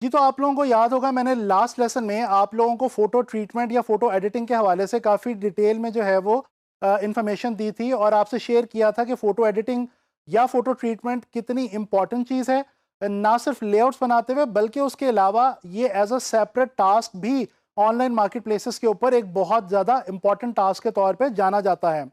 जी, तो आप लोगों को याद होगा मैंने लास्ट लेसन में आप लोगों को फ़ोटो ट्रीटमेंट या फ़ोटो एडिटिंग के हवाले से काफ़ी डिटेल में जो है वो इन्फॉर्मेशन दी थी और आपसे शेयर किया था कि फ़ोटो एडिटिंग या फ़ोटो ट्रीटमेंट कितनी इंपॉर्टेंट चीज़ है। ना सिर्फ लेआउट्स बनाते हुए बल्कि उसके अलावा ये एज अ सेपरेट टास्क भी ऑनलाइन मार्केट प्लेसेस के ऊपर एक बहुत ज़्यादा इंपॉर्टेंट टास्क के तौर पर जाना जाता है।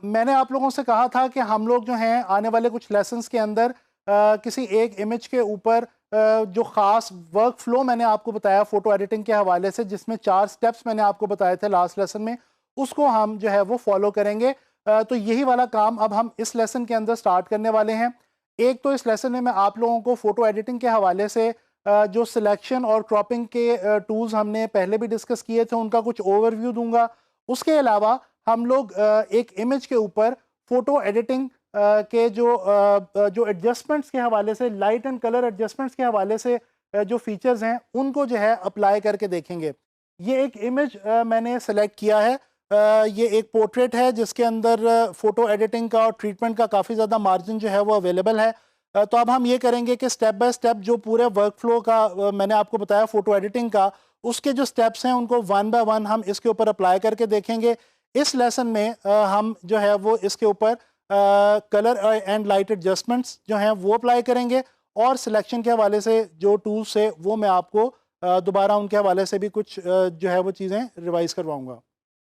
मैंने आप लोगों से कहा था कि हम लोग जो हैं आने वाले कुछ लेसन्स के अंदर किसी एक इमेज के ऊपर जो ख़ास वर्क फ्लो मैंने आपको बताया फ़ोटो एडिटिंग के हवाले से, जिसमें 4 स्टेप्स मैंने आपको बताए थे लास्ट लेसन में, उसको हम जो है वो फॉलो करेंगे। तो यही वाला काम अब हम इस लेसन के अंदर स्टार्ट करने वाले हैं। एक तो इस लेसन में मैं आप लोगों को फ़ोटो एडिटिंग के हवाले से जो सिलेक्शन और क्रॉपिंग के टूल्स हमने पहले भी डिस्कस किए थे उनका कुछ ओवरव्यू दूंगा। उसके अलावा हम लोग एक इमेज के ऊपर फ़ोटो एडिटिंग के जो एडजस्टमेंट्स के हवाले से, लाइट एंड कलर एडजस्टमेंट्स के हवाले से जो फीचर्स हैं उनको जो है अप्लाई करके देखेंगे। ये एक इमेज मैंने सेलेक्ट किया है। ये एक पोर्ट्रेट है जिसके अंदर फ़ोटो एडिटिंग का और ट्रीटमेंट का काफ़ी ज़्यादा मार्जिन जो है वो अवेलेबल है। तो अब हम ये करेंगे कि स्टेप बाय स्टेप जो पूरे वर्क फ्लो का मैंने आपको बताया फ़ोटो एडिटिंग का, उसके जो स्टेप्स हैं उनको वन बाय वन हम इसके ऊपर अप्लाई करके देखेंगे। इस लेसन में हम जो है वो इसके ऊपर कलर एंड लाइट एडजस्टमेंट्स जो हैं वो अप्लाई करेंगे और सिलेक्शन के हवाले से जो टूल्स है वो मैं आपको दोबारा उनके हवाले से भी कुछ जो है वो चीज़ें रिवाइज़ करवाऊँगा।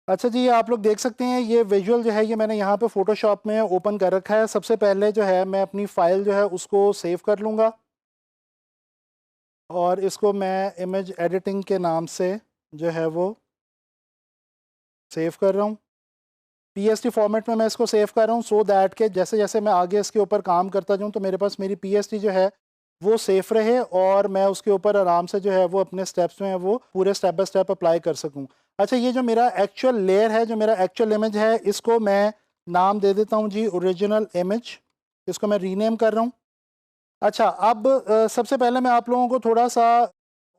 अच्छा जी, ये आप लोग देख सकते हैं ये विजुअल जो है ये मैंने यहाँ पे फ़ोटोशॉप में ओपन कर रखा है। सबसे पहले जो है मैं अपनी फ़ाइल जो है उसको सेव कर लूँगा और इसको मैं इमेज एडिटिंग के नाम से जो है वो सेव कर रहा हूँ। पीएसटी फॉर्मेट में मैं इसको सेव कर रहा हूँ सो दैट कि जैसे-जैसे मैं आगे इसके ऊपर काम करता जाऊँ तो मेरे पास मेरी पीएसटी जो है वो सेफ रहे और मैं उसके ऊपर आराम से जो है वो अपने स्टेप्स में है वो पूरे स्टेप बाय स्टेप अप्लाई कर सकूँ। अच्छा, ये जो मेरा एक्चुअल लेयर है, जो मेरा एक्चुअल इमेज है, इसको मैं नाम दे देता हूँ जी ओरिजिनल इमेज। इसको मैं रीनेम कर रहा हूँ। अच्छा, अब सबसे पहले मैं आप लोगों को थोड़ा-सा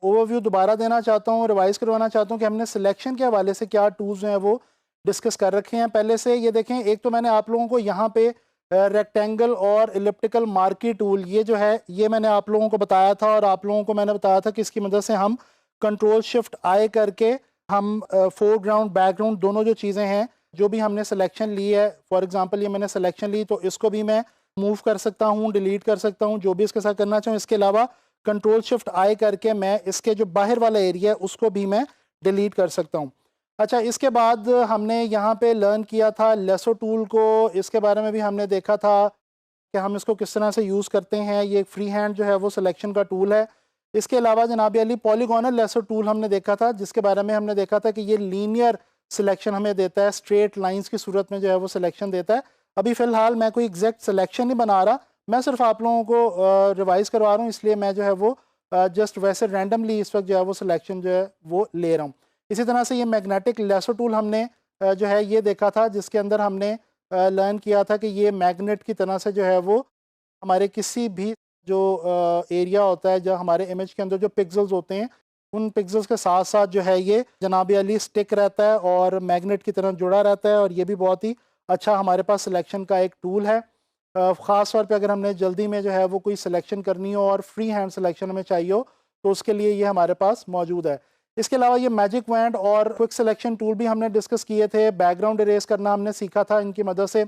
ओवरव्यू दोबारा देना चाहता हूँ, रिवाइज़ करवाना चाहता हूँ कि हमने सिलेक्शन के हवाले से क्या टूल्स जो हैं वो डिस्कस कर रखे हैं पहले से। ये देखें, एक तो मैंने आप लोगों को यहाँ पे रेक्टेंगल और इलिप्टिकल मार्की टूल ये जो है ये मैंने आप लोगों को बताया था और आप लोगों को मैंने बताया था कि इसकी मदद से हम कंट्रोल शिफ्ट आई करके हम फोरग्राउंड, बैकग्राउंड दोनों जो चीज़ें हैं, जो भी हमने सिलेक्शन ली है, फॉर एग्ज़ाम्पल ये मैंने सिलेक्शन ली तो इसको भी मैं मूव कर सकता हूँ, डिलीट कर सकता हूँ, जो भी इसके साथ करना चाहूँ। इसके अलावा कंट्रोल शिफ्ट आई करके मैं इसके जो बाहर वाला एरिया है उसको भी मैं डिलीट कर सकता हूँ। अच्छा, इसके बाद हमने यहाँ पे लर्न किया था लेसो टूल को, इसके बारे में भी हमने देखा था कि हम इसको किस तरह से यूज़ करते हैं। ये फ्री हैंड जो है वो सिलेक्शन का टूल है। इसके अलावा जनाब अली पॉलीगोनल लेसो टूल हमने देखा था, जिसके बारे में हमने देखा था कि ये लीनियर सिलेक्शन हमें देता है, स्ट्रेट लाइंस की सूरत में जो है वो सिलेक्शन देता है। अभी फ़िलहाल मैं कोई एग्जैक्ट सिलेक्शन नहीं बना रहा, मैं सिर्फ आप लोगों को रिवाइज़ करवा रहा हूँ, इसलिए मैं जो है वो जस्ट वैसे रैंडमली इस वक्त जो है वो सिलेक्शन जो है वो ले रहा हूँ। इसी तरह से ये मैग्नेटिक लेसो टूल हमने जो है ये देखा था, जिसके अंदर हमने लर्न किया था कि ये मैग्नेट की तरह से जो है वो हमारे किसी भी जो एरिया होता है, जो हमारे इमेज के अंदर जो पिक्सेल्स होते हैं, उन पिक्सेल्स के साथ साथ जो है ये जनाब अली स्टिक रहता है और मैग्नेट की तरह जुड़ा रहता है और ये भी बहुत ही अच्छा हमारे पास सिलेक्शन का एक टूल है। ख़ास तौर पे अगर हमने जल्दी में जो है वो कोई सिलेक्शन करनी हो और फ्री हैंड सिलेक्शन हमें चाहिए हो तो उसके लिए ये हमारे पास मौजूद है। इसके अलावा ये मैजिक वैंड और क्विक सिलेक्शन टूल भी हमने डिस्कस किए थे, बैकग्राउंड इरेज करना हमने सीखा था इनकी मदद से।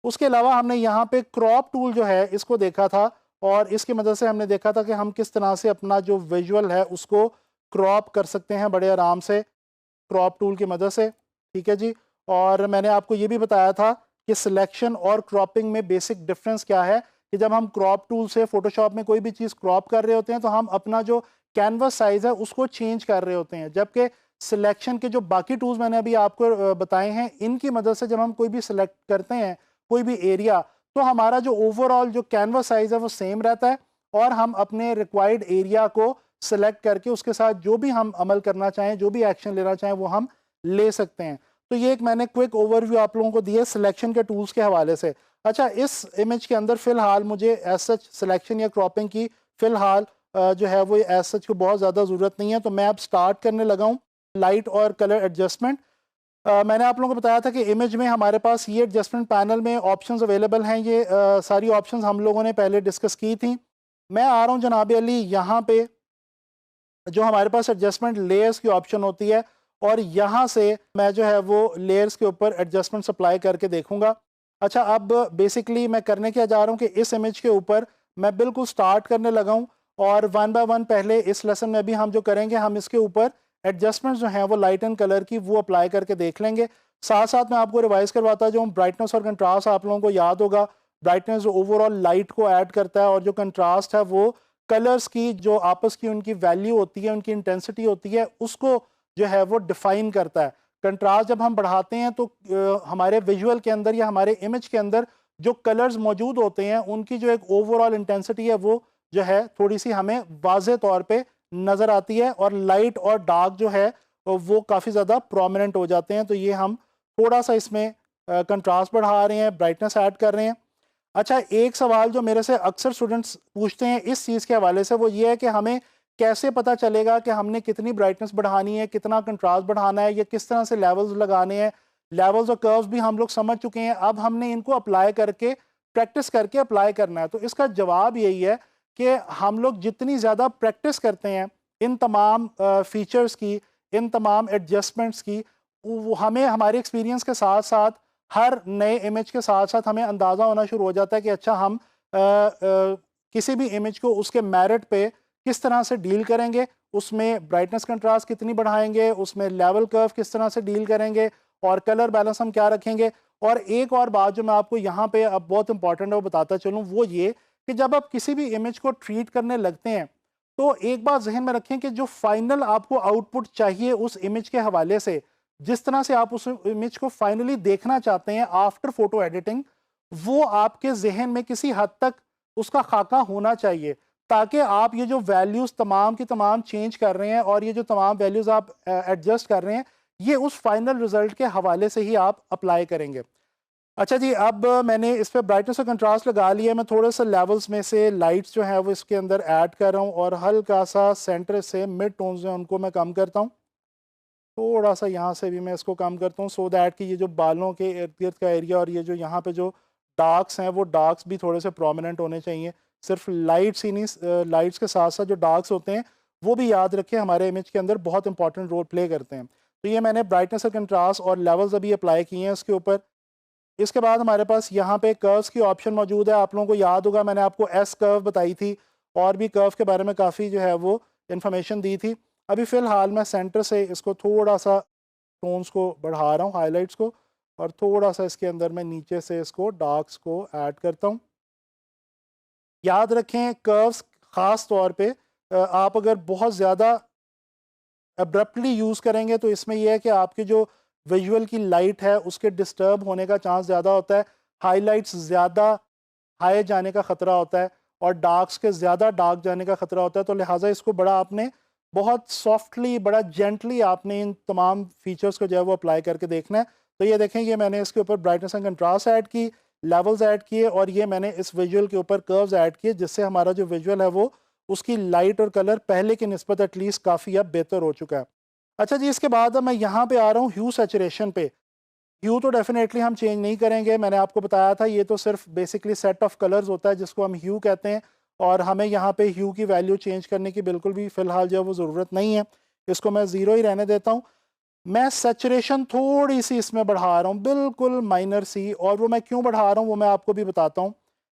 उसके अलावा हमने यहाँ पे क्रॉप टूल जो है इसको देखा था और इसकी मदद से हमने देखा था कि हम किस तरह से अपना जो विजुअल है उसको क्रॉप कर सकते हैं बड़े आराम से क्रॉप टूल की मदद से। ठीक है जी। और मैंने आपको ये भी बताया था कि सिलेक्शन और क्रॉपिंग में बेसिक डिफरेंस क्या है, कि जब हम क्रॉप टूल से फोटोशॉप में कोई भी चीज़ क्रॉप कर रहे होते हैं तो हम अपना जो कैनवस साइज है उसको चेंज कर रहे होते हैं, जबकि सिलेक्शन के जो बाकी टूल्स मैंने अभी आपको बताए हैं इनकी मदद से जब हम कोई भी सिलेक्ट करते हैं कोई भी एरिया, तो हमारा जो ओवरऑल जो कैनवस साइज है वो सेम रहता है और हम अपने रिक्वायर्ड एरिया को सिलेक्ट करके उसके साथ जो भी हम अमल करना चाहें, जो भी एक्शन लेना चाहें वो हम ले सकते हैं। तो ये एक मैंने क्विक ओवरव्यू आप लोगों को दिया सिलेक्शन के टूल्स के हवाले से। अच्छा, इस इमेज के अंदर फ़िलहाल मुझे एज सच सिलेक्शन या क्रॉपिंग की फ़िलहाल जो है वो एज सच को बहुत ज़्यादा ज़रूरत नहीं है, तो मैं अब स्टार्ट करने लगा हूँ लाइट और कलर एडजस्टमेंट। मैंने आप लोगों को बताया था कि इमेज में हमारे पास ये एडजस्टमेंट पैनल में ऑप्शंस अवेलेबल हैं। ये सारी ऑप्शंस हम लोगों ने पहले डिस्कस की थी। मैं आ रहा हूँ जनाब अली यहाँ पे जो हमारे पास एडजस्टमेंट लेयर्स की ऑप्शन होती है, और यहाँ से मैं जो है वो लेयर्स के ऊपर एडजस्टमेंट अप्लाई करके देखूंगा। अच्छा, अब बेसिकली मैं करने क्या जा रहा हूँ कि इस इमेज के ऊपर मैं बिल्कुल स्टार्ट करने लगा हूँ, और वन बाय वन पहले इस लेसन में भी हम जो करेंगे, हम इसके ऊपर एडजस्टमेंट्स जो हैं वो लाइट एंड कलर की वो अप्लाई करके देख लेंगे। साथ साथ मैं आपको रिवाइज करवाता जो ब्राइटनेस और कंट्रास्ट आप लोगों को याद होगा। ब्राइटनेस जो ओवरऑल लाइट को ऐड करता है, और जो कंट्रास्ट है वो कलर्स की जो आपस की उनकी वैल्यू होती है, उनकी इंटेंसिटी होती है, उसको जो है वो डिफाइन करता है। कंट्रास्ट जब हम बढ़ाते हैं तो हमारे विजुअल के अंदर या हमारे इमेज के अंदर जो कलर्स मौजूद होते हैं, उनकी जो एक ओवरऑल इंटेंसिटी है वो जो है थोड़ी सी हमें वाज़े तौर पे नज़र आती है, और लाइट और डार्क जो है वो काफ़ी ज़्यादा प्रोमिनेंट हो जाते हैं। तो ये हम थोड़ा सा इसमें कंट्रास्ट बढ़ा रहे हैं, ब्राइटनेस ऐड कर रहे हैं। अच्छा, एक सवाल जो मेरे से अक्सर स्टूडेंट्स पूछते हैं इस चीज़ के हवाले से, वो ये है कि हमें कैसे पता चलेगा कि हमने कितनी ब्राइटनेस बढ़ानी है, कितना कंट्रास्ट बढ़ाना है, या किस तरह से लेवल्स लगाने हैं। लेवल्स और कर्व्स भी हम लोग समझ चुके हैं, अब हमने इनको अप्लाई करके, प्रैक्टिस करके अप्लाई करना है। तो इसका जवाब यही है कि हम लोग जितनी ज़्यादा प्रैक्टिस करते हैं इन तमाम फीचर्स की, इन तमाम एडजस्टमेंट्स की, हमें हमारे एक्सपीरियंस के साथ साथ, हर नए इमेज के साथ साथ हमें अंदाज़ा होना शुरू हो जाता है कि अच्छा, हम किसी भी इमेज को उसके मेरिट पे किस तरह से डील करेंगे, उसमें ब्राइटनेस कंट्रास्ट कितनी बढ़ाएंगे, उसमें लेवल कर्व किस तरह से डील करेंगे, और कलर बैलेंस हम क्या रखेंगे। और एक और बात जो मैं आपको यहाँ पे अब बहुत इंपॉर्टेंट है वो बताता चलूँ, वो ये कि जब आप किसी भी इमेज को ट्रीट करने लगते हैं, तो एक बात जहन में रखें कि जो फाइनल आपको आउटपुट चाहिए उस इमेज के हवाले से, जिस तरह से आप उस इमेज को फाइनली देखना चाहते हैं आफ्टर फोटो एडिटिंग, वो आपके जहन में किसी हद तक उसका खाका होना चाहिए, ताकि आप ये जो वैल्यूज तमाम की तमाम चेंज कर रहे हैं, और ये जो तमाम वैल्यूज आप एडजस्ट कर रहे हैं, ये उस फाइनल रिजल्ट के हवाले से ही आप अप्लाई करेंगे। अच्छा जी, अब मैंने इस पर ब्राइटनेस और कंट्रास्ट लगा लिया। मैं थोड़े से लेवल्स में से लाइट्स जो है वो इसके अंदर ऐड कर रहा हूँ, और हल्का सा सेंटर से मिड टोन्स जो हैं उनको मैं कम करता हूँ। थोड़ा सा यहाँ से भी मैं इसको कम करता हूँ, सो दैट कि ये जो बालों के इर्द गिर्द का एरिया, और ये जो यहाँ पे जो डार्क्स हैं, वो डार्क्स भी थोड़े से प्रोमिनेंट होने चाहिए। सिर्फ लाइट्स ही नहीं, लाइट्स के साथ साथ जो डार्क्स होते हैं वो भी याद रखें, हमारे इमेज के अंदर बहुत इंपॉर्टेंट रोल प्ले करते हैं। तो ये मैंने ब्राइटनेस और कंट्रास्ट और लेवल्स अभी अप्लाई किए हैं इसके ऊपर। इसके बाद हमारे पास यहाँ पे कर्व्स की ऑप्शन मौजूद है। आप लोगों को याद होगा मैंने आपको एस कर्व बताई थी, और भी कर्व के बारे में काफ़ी जो है वो इन्फॉर्मेशन दी थी। अभी फ़िलहाल मैं सेंटर से इसको थोड़ा सा टोन्स को बढ़ा रहा हूँ, हाइलाइट्स को, और थोड़ा सा इसके अंदर मैं नीचे से इसको डार्क्स को ऐड करता हूँ। याद रखें, कर्व्स ख़ास तौर पे आप अगर बहुत ज़्यादा अब्रप्टली यूज़ करेंगे तो इसमें यह है कि आपकी जो विजुअल की लाइट है उसके डिस्टर्ब होने का चांस ज़्यादा होता है, हाईलाइट्स ज़्यादा हाई जाने का ख़तरा होता है, और डार्क्स के ज़्यादा डार्क जाने का ख़तरा होता है। तो लिहाजा इसको बड़ा आपने बहुत सॉफ्टली, बड़ा जेंटली आपने इन तमाम फीचर्स को जो है वो अप्लाई करके देखना है। तो ये देखें, ये मैंने इसके ऊपर ब्राइटनेस एंड कंट्रास्ट ऐड की, लेवल्स ऐड किए, और ये मैंने इस विजुअल के ऊपर कर्व्स ऐड किए, जिससे हमारा जो विजुअल है वो उसकी लाइट और कलर पहले की निस्बत एटलीस्ट काफ़ी अब बेहतर हो चुका है। अच्छा जी, इसके बाद अब मैं यहाँ पे आ रहा हूँ ह्यू सैचुरेशन पे। ह्यू तो डेफिनेटली हम चेंज नहीं करेंगे, मैंने आपको बताया था ये तो सिर्फ बेसिकली सेट ऑफ कलर्स होता है जिसको हम ह्यू कहते हैं, और हमें यहाँ पे ह्यू की वैल्यू चेंज करने की बिल्कुल भी फ़िलहाल जो है वो ज़रूरत नहीं है। इसको मैं ज़ीरो ही रहने देता हूँ। मैं सैचुरेशन थोड़ी सी इसमें बढ़ा रहा हूँ, बिल्कुल माइनर सी, और वो मैं क्यों बढ़ा रहा हूँ वो मैं आपको भी बताता हूँ।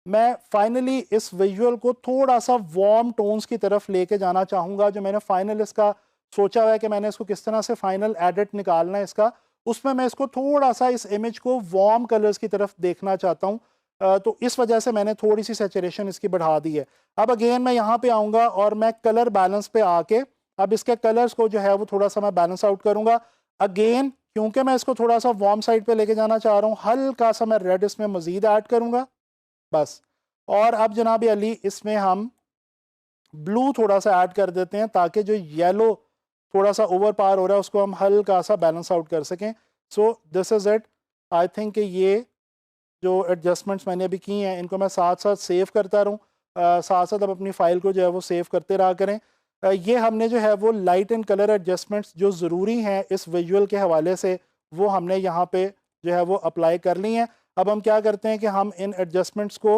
मैं फाइनली इस विजुअल को थोड़ा सा वार्म टोन्स की तरफ लेके जाना चाहूँगा। जो मैंने फाइनल इसका सोचा हुआ है कि मैंने इसको किस तरह से फाइनल एडिट निकालना है इसका, उसमें मैं इसको थोड़ा सा इस इमेज को वार्म कलर्स की तरफ देखना चाहता हूँ। तो इस वजह से मैंने थोड़ी सी सैचुरेशन इसकी बढ़ा दी है। अब अगेन मैं यहाँ पे आऊँगा और मैं कलर बैलेंस पे आके अब इसके कलर्स को जो है वो थोड़ा सा मैं बैलेंस आउट करूँगा। अगेन क्योंकि मैं इसको थोड़ा सा वार्म साइड पे लेके जाना चाह रहा हूँ, हल्का सा मैं रेड इसमें मजीद ऐड करूँगा बस। और अब जनाब अली इसमें हम ब्लू थोड़ा सा ऐड कर देते हैं, ताकि जो येलो थोड़ा सा ओवर पावर हो रहा है उसको हम हल्का सा बैलेंस आउट कर सकें। So this is it. I think कि ये जो एडजस्टमेंट्स मैंने अभी की हैं इनको मैं साथ साथ सेव करता रहूँ, साथ साथ अब अपनी फ़ाइल को जो है वो सेव करते रहा करें। ये हमने जो है वो लाइट एंड कलर एडजस्टमेंट्स जो ज़रूरी हैं इस विजुअल के हवाले से, वो हमने यहाँ पे जो है वो अप्लाई कर ली हैं। अब हम क्या करते हैं कि हम इन एडजस्टमेंट्स को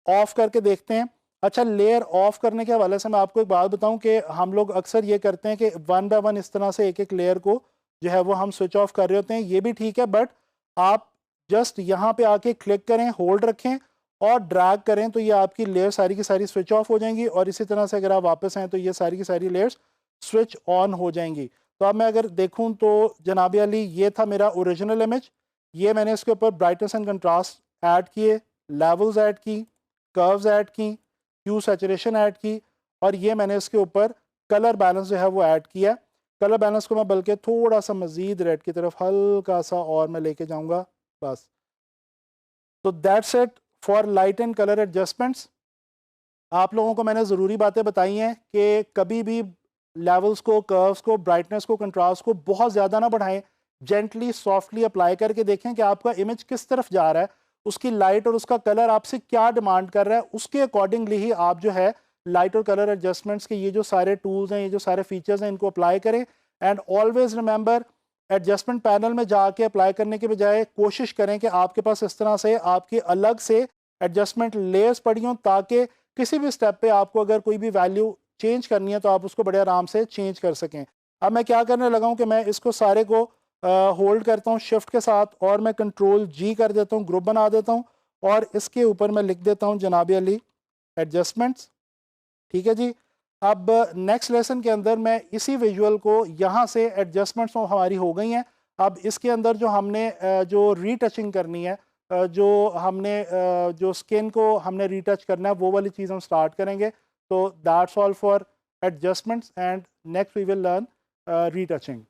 ऑफ करके देखते हैं। अच्छा, लेयर ऑफ करने के हवाले से मैं आपको एक बात बताऊं कि हम लोग अक्सर ये करते हैं कि वन बाय वन इस तरह से एक एक लेयर को जो है वो हम स्विच ऑफ कर रहे होते हैं, ये भी ठीक है, बट आप जस्ट यहाँ पे आके क्लिक करें, होल्ड रखें और ड्रैग करें तो ये आपकी लेयर सारी की सारी स्विच ऑफ हो जाएंगी, और इसी तरह से अगर आप वापस आएँ तो ये सारी की सारी लेयर्स स्विच ऑन हो जाएंगी। तो अब मैं अगर देखूँ तो जनाब अली ये था मेरा ओरिजिनल इमेज, ये मैंने इसके ऊपर ब्राइटनेस एंड कंट्रास्ट ऐड किए, लेवल्स ऐड की, कर्व्स ऐड की, ह्यू सैचुरेशन ऐड की, और ये मैंने इसके ऊपर कलर बैलेंस जो है वो ऐड किया। कलर बैलेंस को मैं बल्कि थोड़ा सा मज़ीद रेड की तरफ हल्का सा और मैं लेके जाऊंगा बस। तो that's it for light and colour adjustments. आप लोगों को मैंने ज़रूरी बातें बताई हैं कि कभी भी लेवल्स को, कर्व्स को, ब्राइटनेस को, कंट्रास्ट को बहुत ज़्यादा ना बढ़ाएं, जेंटली सॉफ्टली अप्लाई करके देखें कि आपका इमेज किस तरफ जा रहा है, उसकी लाइट और उसका कलर आपसे क्या डिमांड कर रहा है, उसके अकॉर्डिंगली ही आप जो है लाइट और कलर एडजस्टमेंट्स के ये जो सारे टूल्स हैं, ये जो सारे फीचर्स हैं, इनको अप्लाई करें। And always remember, adjustment panel में जाके अप्लाई करने के बजाय कोशिश करें कि आपके पास इस तरह से आपकी अलग से एडजस्टमेंट लेयर्स पड़ी हों, ताकि किसी भी स्टेप पे आपको अगर कोई भी वैल्यू चेंज करनी है तो आप उसको बड़े आराम से चेंज कर सकें। अब मैं क्या करने लगा हूं कि मैं इसको सारे को होल्ड करता हूं शिफ्ट के साथ, और मैं कंट्रोल जी कर देता हूं, ग्रुप बना देता हूं, और इसके ऊपर मैं लिख देता हूं जनाब अली एडजस्टमेंट्स। ठीक है जी। अब नेक्स्ट लेसन के अंदर मैं इसी विजुअल को यहाँ से एडजस्टमेंट्स तो हमारी हो गई हैं, अब इसके अंदर जो हमने जो रीटचिंग करनी है, जो हमने जो स्किन को हमने रीटच करना है, वो वाली चीज़ हम स्टार्ट करेंगे। तो that's all for adjustments, and next we will learn retouching.